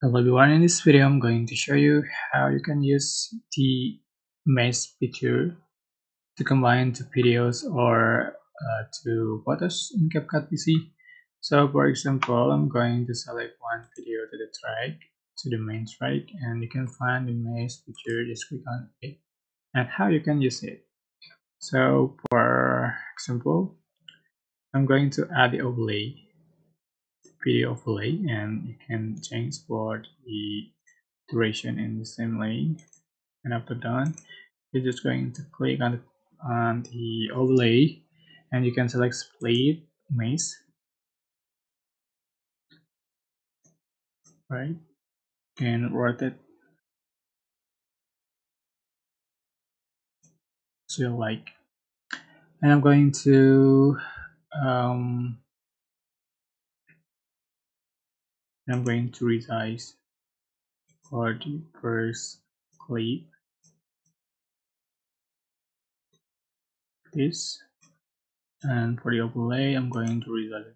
Hello everyone, in this video I'm going to show you how you can use the mesh feature to combine two videos or two photos in CapCut PC. So for example, I'm going to select one video to the track, to the main track, and you can find the mesh feature, just click on it and how you can use it. So for example, I'm going to add the overlay, video overlay, and you can change for the duration in the same lane. And after done, you're just going to click on the overlay and you can select split mesh, right, and rotate to your like. And um I'm going to resize for the first clip this, and for the overlay I'm going to resize it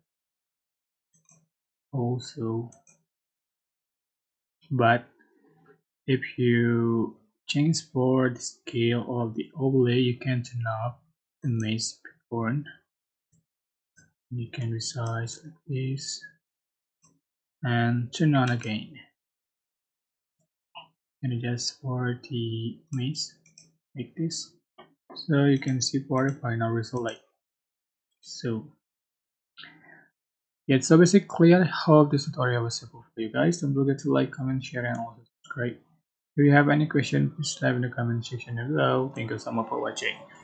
also. But if you change for the scale of the overlay, you can turn off the mesh pattern. You can resize like this and turn on again, and adjust for the mesh like this, so you can see for the final result like so. Yeah, so basically I hope this tutorial was helpful for you guys. Don't forget to like, comment, share, and also subscribe. If you have any question, please type in the comment section below. Thank you so much for watching.